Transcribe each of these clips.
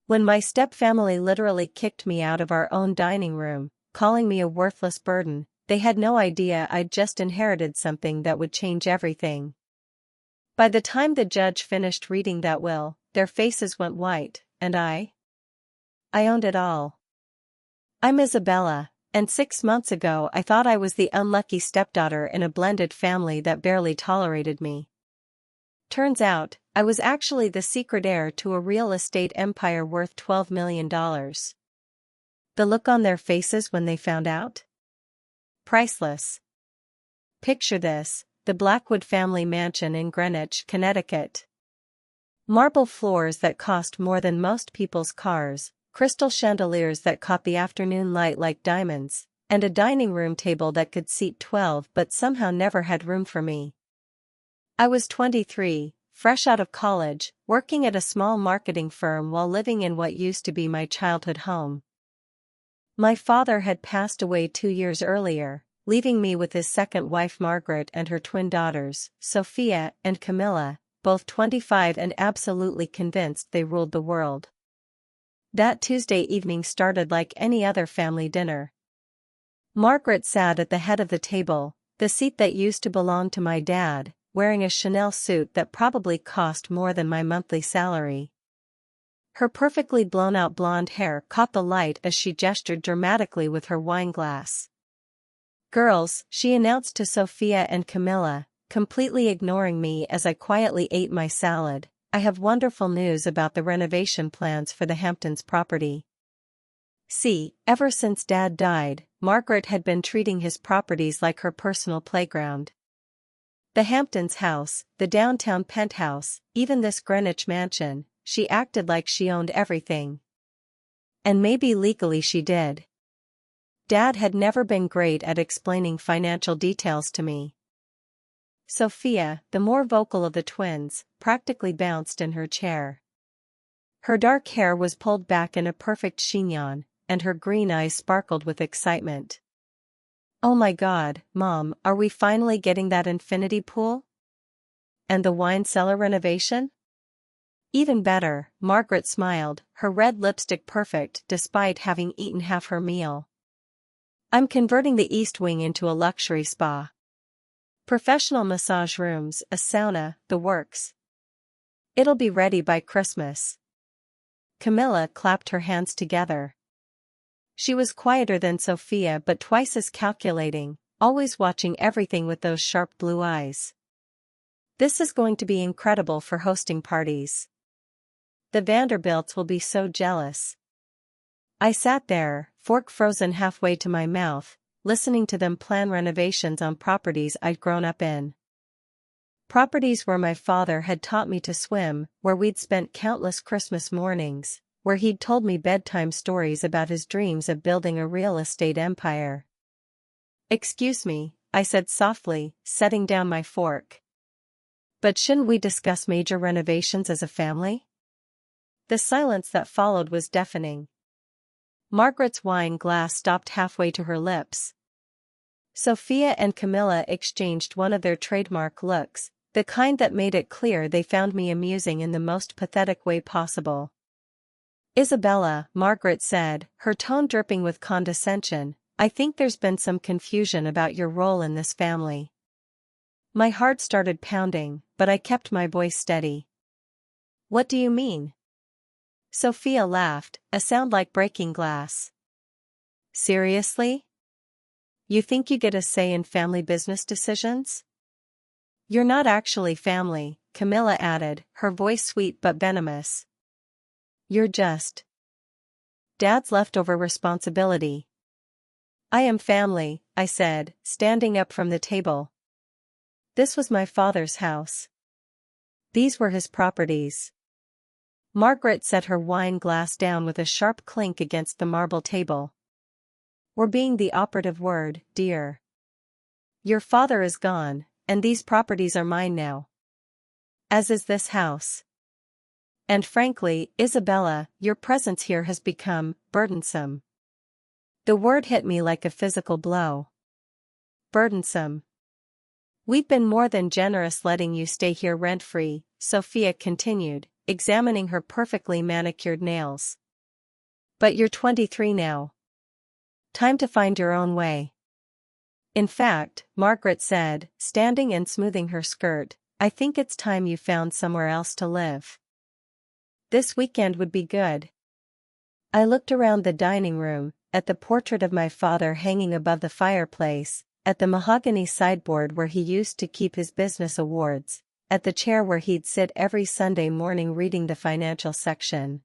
When my stepfamily literally kicked me out of our own dining room, calling me a worthless burden, they had no idea I'd just inherited something that would change everything. By the time the judge finished reading that will, their faces went white, and I owned it all. I'm Isabella, and 6 months ago I thought I was the unlucky stepdaughter in a blended family that barely tolerated me. Turns out, I was actually the secret heir to a real estate empire worth $12 million. The look on their faces when they found out? Priceless. Picture this, the Blackwood family mansion in Greenwich, Connecticut. Marble floors that cost more than most people's cars, crystal chandeliers that caught the afternoon light like diamonds, and a dining room table that could seat 12 but somehow never had room for me. I was 23, fresh out of college, working at a small marketing firm while living in what used to be my childhood home. My father had passed away 2 years earlier, leaving me with his second wife Margaret and her twin daughters, Sophia and Camilla, both 25 and absolutely convinced they ruled the world. That Tuesday evening started like any other family dinner. Margaret sat at the head of the table, the seat that used to belong to my dad, wearing a Chanel suit that probably cost more than my monthly salary. Her perfectly blown-out blonde hair caught the light as she gestured dramatically with her wine glass. "Girls," she announced to Sophia and Camilla, completely ignoring me as I quietly ate my salad, "I have wonderful news about the renovation plans for the Hamptons property." See, ever since Dad died, Margaret had been treating his properties like her personal playground. The Hamptons house, the downtown penthouse, even this Greenwich mansion, she acted like she owned everything. And maybe legally she did. Dad had never been great at explaining financial details to me. Sophia, the more vocal of the twins, practically bounced in her chair. Her dark hair was pulled back in a perfect chignon, and her green eyes sparkled with excitement. "Oh my God, Mom, are we finally getting that infinity pool? And the wine cellar renovation?" "Even better," Margaret smiled, her red lipstick perfect despite having eaten half her meal. "I'm converting the East Wing into a luxury spa. Professional massage rooms, a sauna, the works. It'll be ready by Christmas." Camilla clapped her hands together. She was quieter than Sophia but twice as calculating, always watching everything with those sharp blue eyes. "This is going to be incredible for hosting parties. The Vanderbilts will be so jealous." I sat there, fork frozen halfway to my mouth, listening to them plan renovations on properties I'd grown up in. Properties where my father had taught me to swim, where we'd spent countless Christmas mornings, where he'd told me bedtime stories about his dreams of building a real estate empire. "Excuse me," I said softly, setting down my fork. "But shouldn't we discuss major renovations as a family?" The silence that followed was deafening. Margaret's wine glass stopped halfway to her lips. Sophia and Camilla exchanged one of their trademark looks, the kind that made it clear they found me amusing in the most pathetic way possible. "Isabella," Margaret said, her tone dripping with condescension, "I think there's been some confusion about your role in this family." My heart started pounding, but I kept my voice steady. "What do you mean?" Sophia laughed, a sound like breaking glass. "Seriously? You think you get a say in family business decisions?" "You're not actually family," Camilla added, her voice sweet but venomous. "You're just Dad's leftover responsibility." "I am family," I said, standing up from the table. This was my father's house. These were his properties. Margaret set her wine glass down with a sharp clink against the marble table. "We're being the operative word, dear. Your father is gone, and these properties are mine now. As is this house. And frankly, Isabella, your presence here has become burdensome." The word hit me like a physical blow. Burdensome. "We've been more than generous letting you stay here rent-free," Sophia continued, examining her perfectly manicured nails. But you're 23 now. Time to find your own way. In fact, Margaret said, standing and smoothing her skirt, I think it's time you found somewhere else to live. This weekend would be good. I looked around the dining room, at the portrait of my father hanging above the fireplace, at the mahogany sideboard where he used to keep his business awards, at the chair where he'd sit every Sunday morning reading the financial section.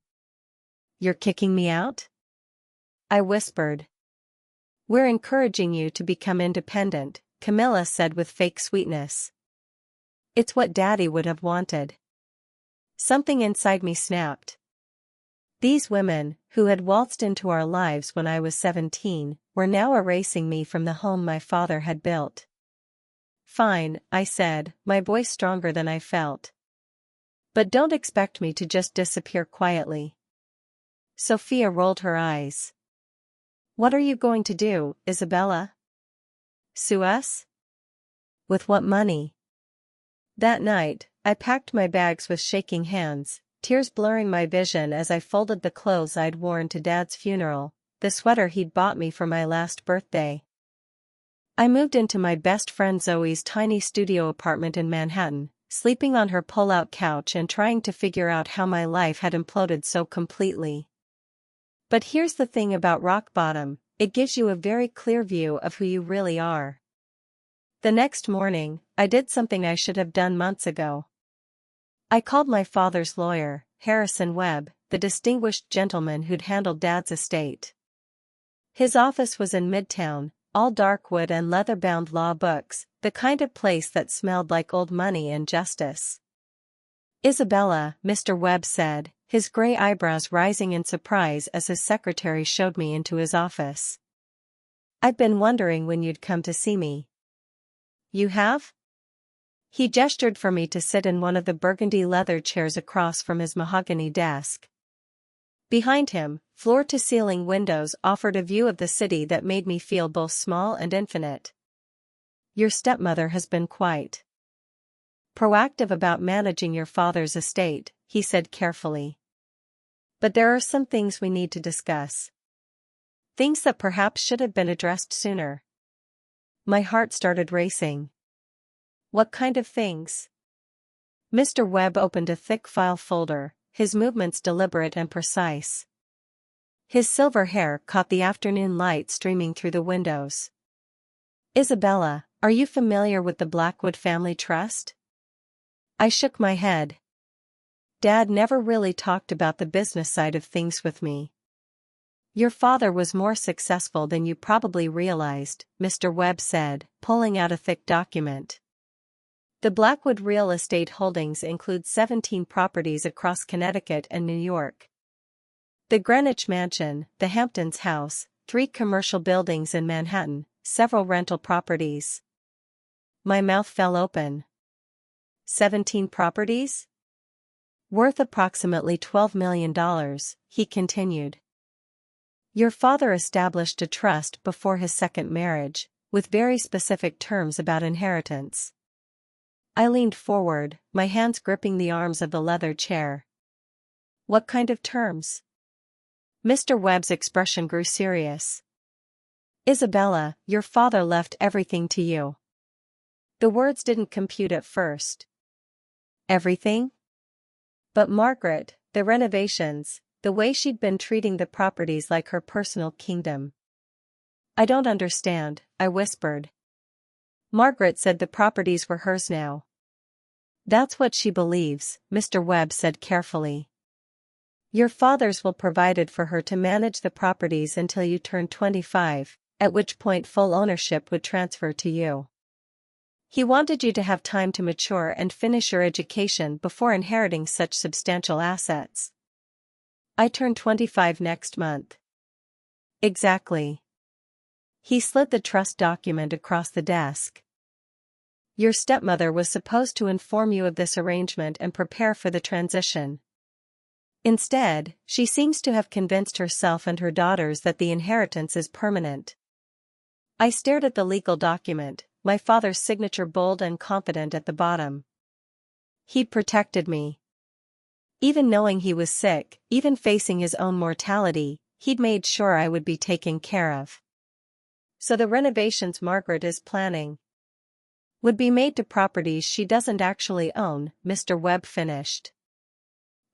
You're kicking me out? I whispered. We're encouraging you to become independent, Camilla said with fake sweetness. It's what Daddy would have wanted. Something inside me snapped. These women, who had waltzed into our lives when I was 17, were now erasing me from the home my father had built. Fine, I said, my voice stronger than I felt. But don't expect me to just disappear quietly. Sophia rolled her eyes. What are you going to do, Isabella? Sue us? With what money? That night, I packed my bags with shaking hands, tears blurring my vision as I folded the clothes I'd worn to Dad's funeral, the sweater he'd bought me for my last birthday. I moved into my best friend Zoe's tiny studio apartment in Manhattan, sleeping on her pull-out couch and trying to figure out how my life had imploded so completely. But here's the thing about rock bottom, it gives you a very clear view of who you really are. The next morning, I did something I should have done months ago. I called my father's lawyer, Harrison Webb, the distinguished gentleman who'd handled Dad's estate. His office was in Midtown, all dark wood and leather-bound law books, the kind of place that smelled like old money and justice. Isabella, Mr. Webb said, his gray eyebrows rising in surprise as his secretary showed me into his office. I've been wondering when you'd come to see me. You have? He gestured for me to sit in one of the burgundy leather chairs across from his mahogany desk. Behind him, floor-to-ceiling windows offered a view of the city that made me feel both small and infinite. Your stepmother has been quite proactive about managing your father's estate, he said carefully. But there are some things we need to discuss. Things that perhaps should have been addressed sooner. My heart started racing. What kind of things? Mr. Webb opened a thick file folder, his movements deliberate and precise. His silver hair caught the afternoon light streaming through the windows. Isabella, are you familiar with the Blackwood Family Trust? I shook my head. Dad never really talked about the business side of things with me. Your father was more successful than you probably realized, Mr. Webb said, pulling out a thick document. The Blackwood real estate holdings include 17 properties across Connecticut and New York. The Greenwich Mansion, the Hamptons House, 3 commercial buildings in Manhattan, several rental properties. My mouth fell open. 17 properties? Worth approximately $12 million, he continued. Your father established a trust before his second marriage, with very specific terms about inheritance. I leaned forward, my hands gripping the arms of the leather chair. What kind of terms? Mr. Webb's expression grew serious. Isabella, your father left everything to you. The words didn't compute at first. Everything? But Margaret, the renovations, the way she'd been treating the properties like her personal kingdom. I don't understand, I whispered. Margaret said the properties were hers now. That's what she believes, Mr. Webb said carefully. Your father's will provided for her to manage the properties until you turn 25, at which point full ownership would transfer to you. He wanted you to have time to mature and finish your education before inheriting such substantial assets. I turn 25 next month. Exactly. He slid the trust document across the desk. Your stepmother was supposed to inform you of this arrangement and prepare for the transition. Instead, she seems to have convinced herself and her daughters that the inheritance is permanent. I stared at the legal document, my father's signature bold and confident at the bottom. He protected me. Even knowing he was sick, even facing his own mortality, he'd made sure I would be taken care of. So the renovations Margaret is planning would be made to properties she doesn't actually own, Mr. Webb finished.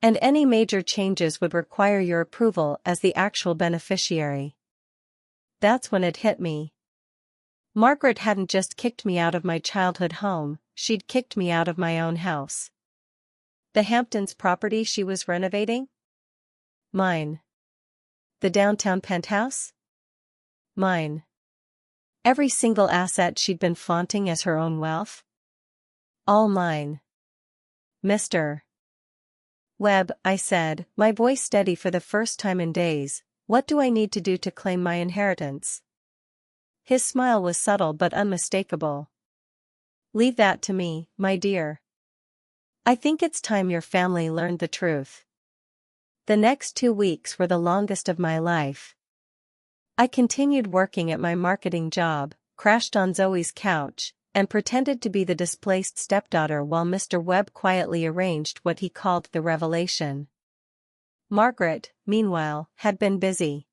And any major changes would require your approval as the actual beneficiary. That's when it hit me. Margaret hadn't just kicked me out of my childhood home, she'd kicked me out of my own house. The Hamptons property she was renovating? Mine. The downtown penthouse? Mine. Every single asset she'd been flaunting as her own wealth? All mine. Mr. Webb, I said, my voice steady for the first time in days, what do I need to do to claim my inheritance? His smile was subtle but unmistakable. Leave that to me, my dear. I think it's time your family learned the truth. The next 2 weeks were the longest of my life. I continued working at my marketing job, crashed on Zoe's couch, and pretended to be the displaced stepdaughter while Mr. Webb quietly arranged what he called the revelation. Margaret, meanwhile, had been busy.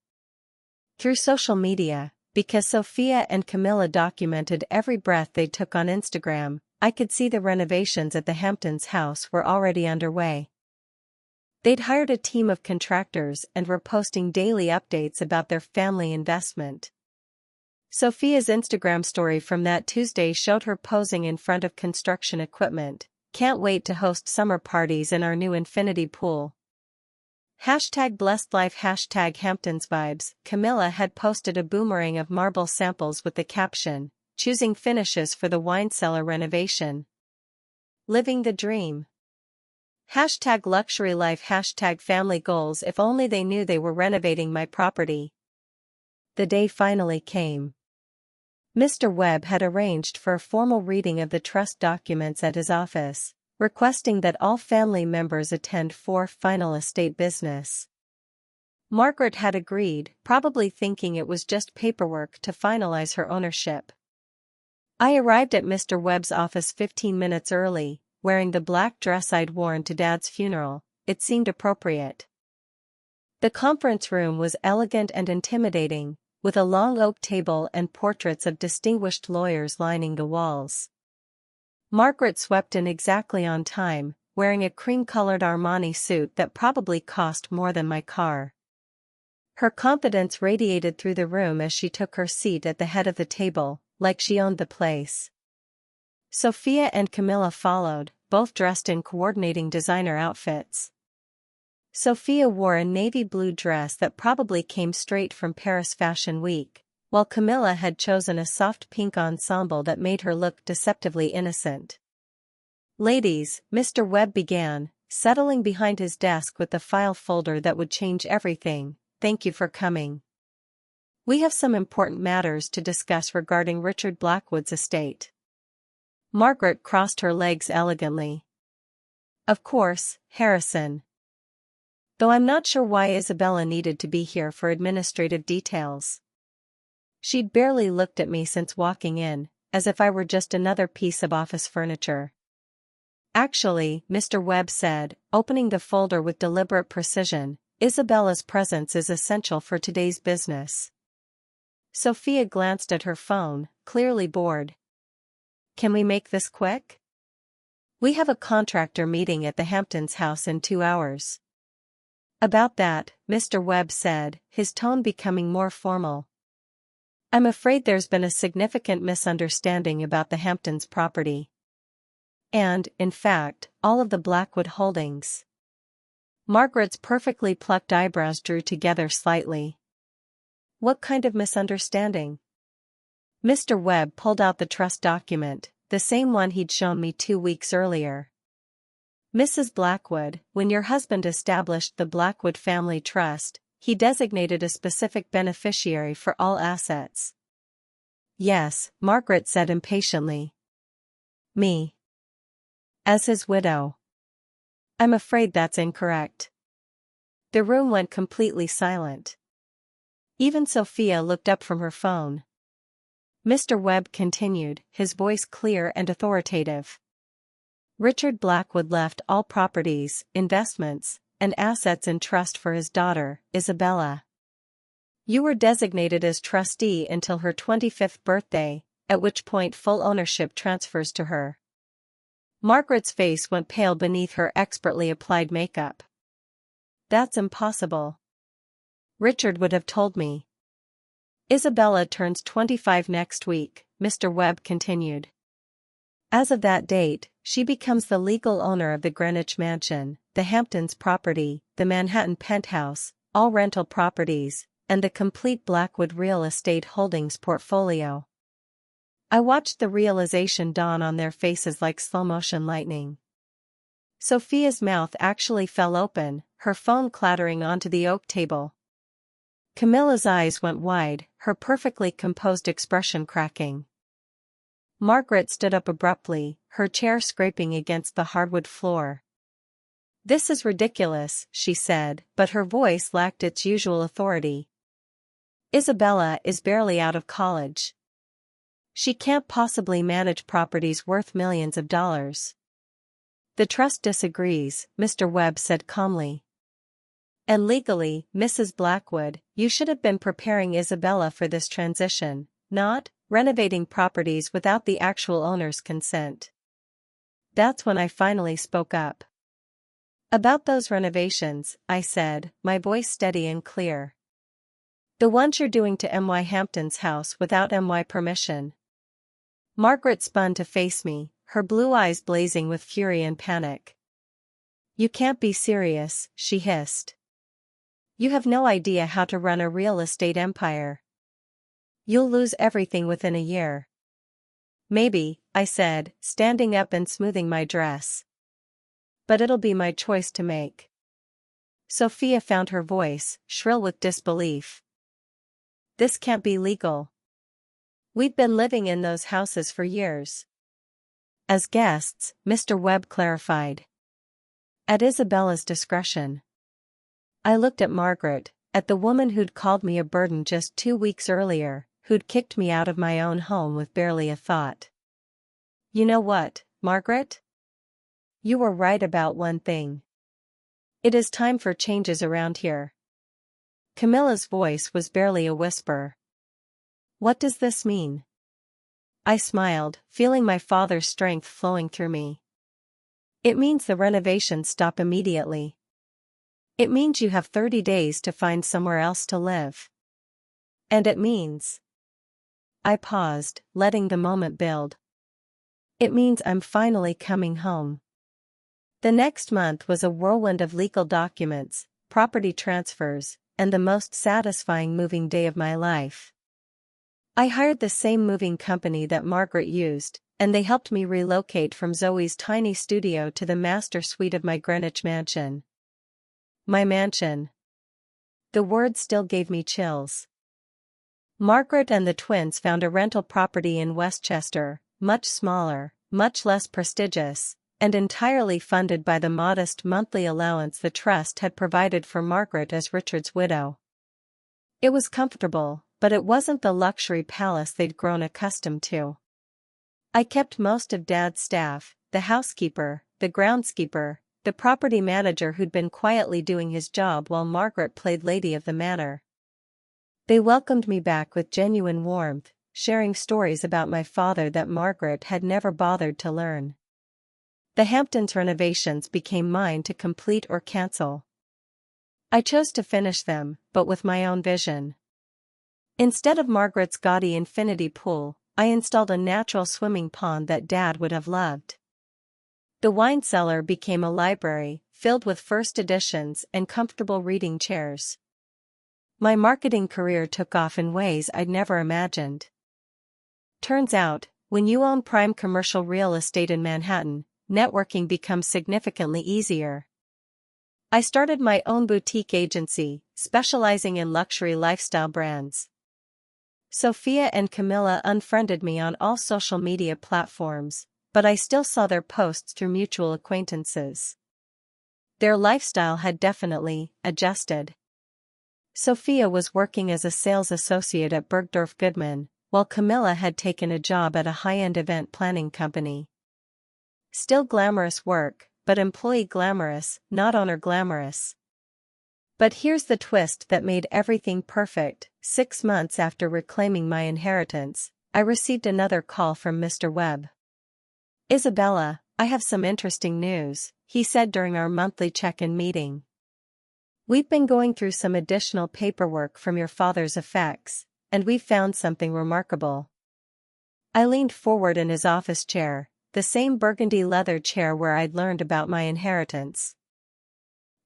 Through social media, because Sophia and Camilla documented every breath they took on Instagram, I could see the renovations at the Hamptons house were already underway. They'd hired a team of contractors and were posting daily updates about their family investment. Sophia's Instagram story from that Tuesday showed her posing in front of construction equipment. Can't wait to host summer parties in our new infinity pool. #BlessedLife #Hamptons Camilla had posted a boomerang of marble samples with the caption, choosing finishes for the wine cellar renovation. Living the dream. #LuxuryLife #family goals if only they knew they were renovating my property. The day finally came. Mr. Webb had arranged for a formal reading of the trust documents at his office, requesting that all family members attend for final estate business. Margaret had agreed, probably thinking it was just paperwork to finalize her ownership. I arrived at Mr. Webb's office 15 minutes early, wearing the black dress I'd worn to Dad's funeral. It seemed appropriate. The conference room was elegant and intimidating, with a long oak table and portraits of distinguished lawyers lining the walls. Margaret swept in exactly on time, wearing a cream-colored Armani suit that probably cost more than my car. Her confidence radiated through the room as she took her seat at the head of the table, like she owned the place. Sophia and Camilla followed, both dressed in coordinating designer outfits. Sophia wore a navy blue dress that probably came straight from Paris Fashion Week, while Camilla had chosen a soft pink ensemble that made her look deceptively innocent. Ladies, Mr. Webb began, settling behind his desk with the file folder that would change everything. Thank you for coming. We have some important matters to discuss regarding Richard Blackwood's estate. Margaret crossed her legs elegantly. Of course, Harrison. Though I'm not sure why Isabella needed to be here for administrative details. She'd barely looked at me since walking in, as if I were just another piece of office furniture. Actually, Mr. Webb said, opening the folder with deliberate precision, Isabella's presence is essential for today's business. Sophia glanced at her phone, clearly bored. Can we make this quick? We have a contractor meeting at the Hamptons house in 2 hours. About that, Mr. Webb said, his tone becoming more formal. I'm afraid there's been a significant misunderstanding about the Hamptons property. And, in fact, all of the Blackwood holdings. Margaret's perfectly plucked eyebrows drew together slightly. What kind of misunderstanding? Mr. Webb pulled out the trust document, the same one he'd shown me 2 weeks earlier. Mrs. Blackwood, when your husband established the Blackwood Family Trust, he designated a specific beneficiary for all assets. Yes, Margaret said impatiently. Me. As his widow. I'm afraid that's incorrect. The room went completely silent. Even Sophia looked up from her phone. Mr. Webb continued, his voice clear and authoritative. Richard Blackwood left all properties, investments, and assets in trust for his daughter, Isabella. You were designated as trustee until her 25th birthday, at which point full ownership transfers to her. Margaret's face went pale beneath her expertly applied makeup. That's impossible. Richard would have told me. Isabella turns 25 next week, Mr. Webb continued. As of that date, she becomes the legal owner of the Greenwich Mansion, the Hamptons property, the Manhattan penthouse, all rental properties, and the complete Blackwood real estate holdings portfolio. I watched the realization dawn on their faces like slow-motion lightning. Sophia's mouth actually fell open, her phone clattering onto the oak table. Camilla's eyes went wide, her perfectly composed expression cracking. Margaret stood up abruptly, her chair scraping against the hardwood floor. "This is ridiculous," she said, but her voice lacked its usual authority. "Isabella is barely out of college. She can't possibly manage properties worth millions of dollars." "The trust disagrees," Mr. Webb said calmly. "And legally, Mrs. Blackwood, you should have been preparing Isabella for this transition, not renovating properties without the actual owner's consent." That's when I finally spoke up. "About those renovations," I said, my voice steady and clear. "The ones you're doing to M.Y. Hampton's house without M.Y. permission." Margaret spun to face me, her blue eyes blazing with fury and panic. "You can't be serious," she hissed. "You have no idea how to run a real estate empire. You'll lose everything within a year." "Maybe," I said, standing up and smoothing my dress. "But it'll be my choice to make." Sophia found her voice, shrill with disbelief. "This can't be legal. We've been living in those houses for years." "As guests," Mr. Webb clarified. "At Isabella's discretion." I looked at Margaret, at the woman who'd called me a burden just 2 weeks earlier, who'd kicked me out of my own home with barely a thought. "You know what, Margaret? You were right about one thing. It is time for changes around here." Camilla's voice was barely a whisper. "What does this mean?" I smiled, feeling my father's strength flowing through me. "It means the renovations stop immediately. It means you have 30 days to find somewhere else to live. And it means..." I paused, letting the moment build. "It means I'm finally coming home." The next month was a whirlwind of legal documents, property transfers, and the most satisfying moving day of my life. I hired the same moving company that Margaret used, and they helped me relocate from Zoe's tiny studio to the master suite of my Greenwich mansion. My mansion. The word still gave me chills. Margaret and the twins found a rental property in Westchester, much smaller, much less prestigious, and entirely funded by the modest monthly allowance the trust had provided for Margaret as Richard's widow. It was comfortable, but it wasn't the luxury palace they'd grown accustomed to. I kept most of Dad's staff, the housekeeper, the groundskeeper, the property manager who'd been quietly doing his job while Margaret played lady of the manor. They welcomed me back with genuine warmth, sharing stories about my father that Margaret had never bothered to learn. The Hamptons renovations became mine to complete or cancel. I chose to finish them, but with my own vision. Instead of Margaret's gaudy infinity pool, I installed a natural swimming pond that Dad would have loved. The wine cellar became a library, filled with first editions and comfortable reading chairs. My marketing career took off in ways I'd never imagined. Turns out, when you own prime commercial real estate in Manhattan, networking becomes significantly easier. I started my own boutique agency, specializing in luxury lifestyle brands. Sophia and Camilla unfriended me on all social media platforms, but I still saw their posts through mutual acquaintances. Their lifestyle had definitely adjusted. Sophia was working as a sales associate at Bergdorf Goodman, while Camilla had taken a job at a high-end event planning company. Still glamorous work, but employee glamorous, not owner glamorous. But here's the twist that made everything perfect. 6 months after reclaiming my inheritance, I received another call from Mr. Webb. "Isabella, I have some interesting news," he said during our monthly check-in meeting. "We've been going through some additional paperwork from your father's effects, and we've found something remarkable." I leaned forward in his office chair, the same burgundy leather chair where I'd learned about my inheritance.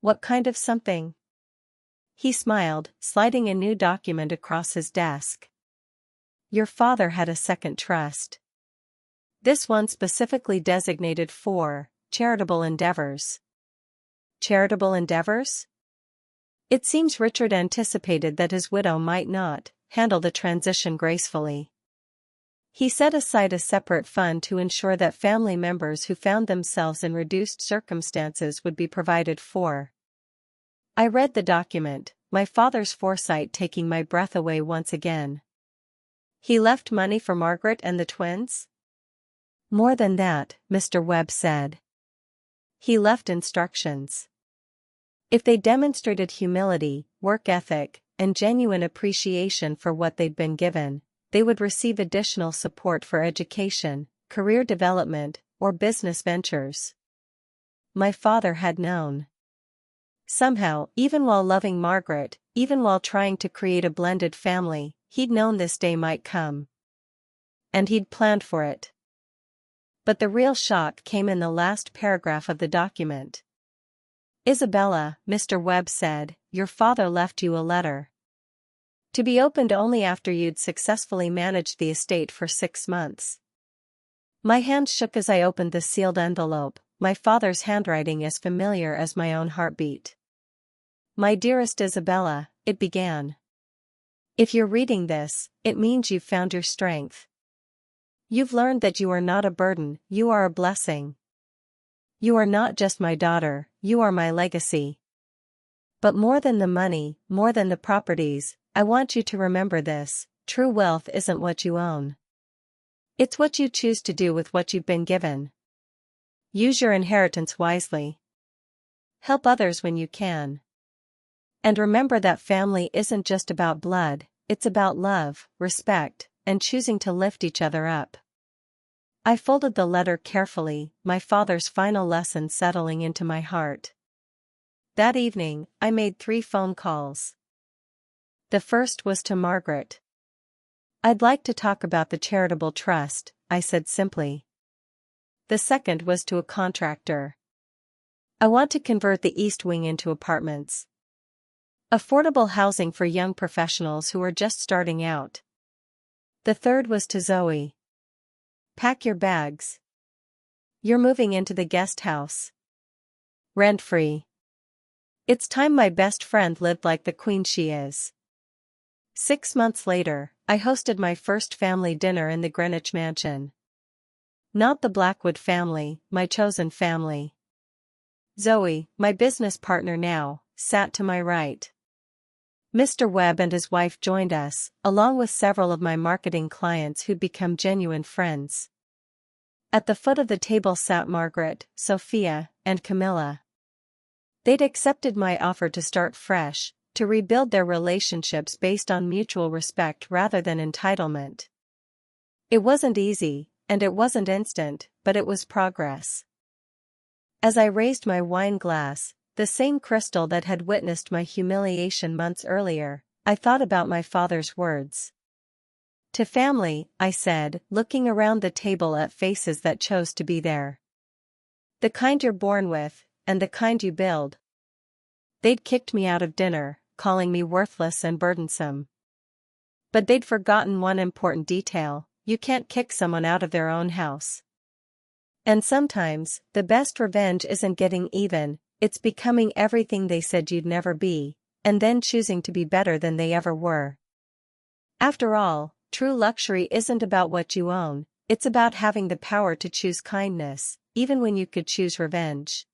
"What kind of something?" He smiled, sliding a new document across his desk. "Your father had a second trust. This one specifically designated for charitable endeavors." Charitable endeavors? It seems Richard anticipated that his widow might not handle the transition gracefully. He set aside a separate fund to ensure that family members who found themselves in reduced circumstances would be provided for. I read the document, my father's foresight taking my breath away once again. He left money for Margaret and the twins? "More than that," Mr. Webb said. "He left instructions. If they demonstrated humility, work ethic, and genuine appreciation for what they'd been given, they would receive additional support for education, career development, or business ventures." My father had known. Somehow, even while loving Margaret, even while trying to create a blended family, he'd known this day might come. And he'd planned for it. But the real shock came in the last paragraph of the document. "Isabella," Mr. Webb said, "your father left you a letter. To be opened only after you'd successfully managed the estate for 6 months." My hand shook as I opened the sealed envelope, my father's handwriting as familiar as my own heartbeat. "My dearest Isabella," it began. "If you're reading this, it means you've found your strength. You've learned that you are not a burden, you are a blessing. You are not just my daughter, you are my legacy. But more than the money, more than the properties, I want you to remember this: true wealth isn't what you own. It's what you choose to do with what you've been given. Use your inheritance wisely. Help others when you can. And remember that family isn't just about blood, it's about love, respect, and choosing to lift each other up." I folded the letter carefully, my father's final lesson settling into my heart. That evening, I made 3 phone calls. The first was to Margaret. "I'd like to talk about the charitable trust," I said simply. The second was to a contractor. "I want to convert the East Wing into apartments. Affordable housing for young professionals who are just starting out." The third was to Zoe. "Pack your bags. You're moving into the guest house. Rent-free. It's time my best friend lived like the queen she is." 6 months later, I hosted my first family dinner in the Greenwich mansion. Not the Blackwood family, my chosen family. Zoe, my business partner now, sat to my right. Mr. Webb and his wife joined us, along with several of my marketing clients who'd become genuine friends. At the foot of the table sat Margaret, Sophia, and Camilla. They'd accepted my offer to start fresh, to rebuild their relationships based on mutual respect rather than entitlement. It wasn't easy, and it wasn't instant, but it was progress. As I raised my wine glass, the same crystal that had witnessed my humiliation months earlier, I thought about my father's words. "To family," I said, looking around the table at faces that chose to be there. "The kind you're born with, and the kind you build." They'd kicked me out of dinner, calling me worthless and burdensome. But they'd forgotten one important detail: you can't kick someone out of their own house. And sometimes, the best revenge isn't getting even, it's becoming everything they said you'd never be, and then choosing to be better than they ever were. After all, true luxury isn't about what you own, it's about having the power to choose kindness, even when you could choose revenge.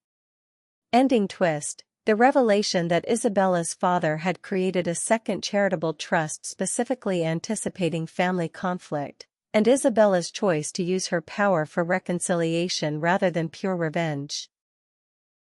Ending twist: the revelation that Isabella's father had created a second charitable trust specifically anticipating family conflict, and Isabella's choice to use her power for reconciliation rather than pure revenge.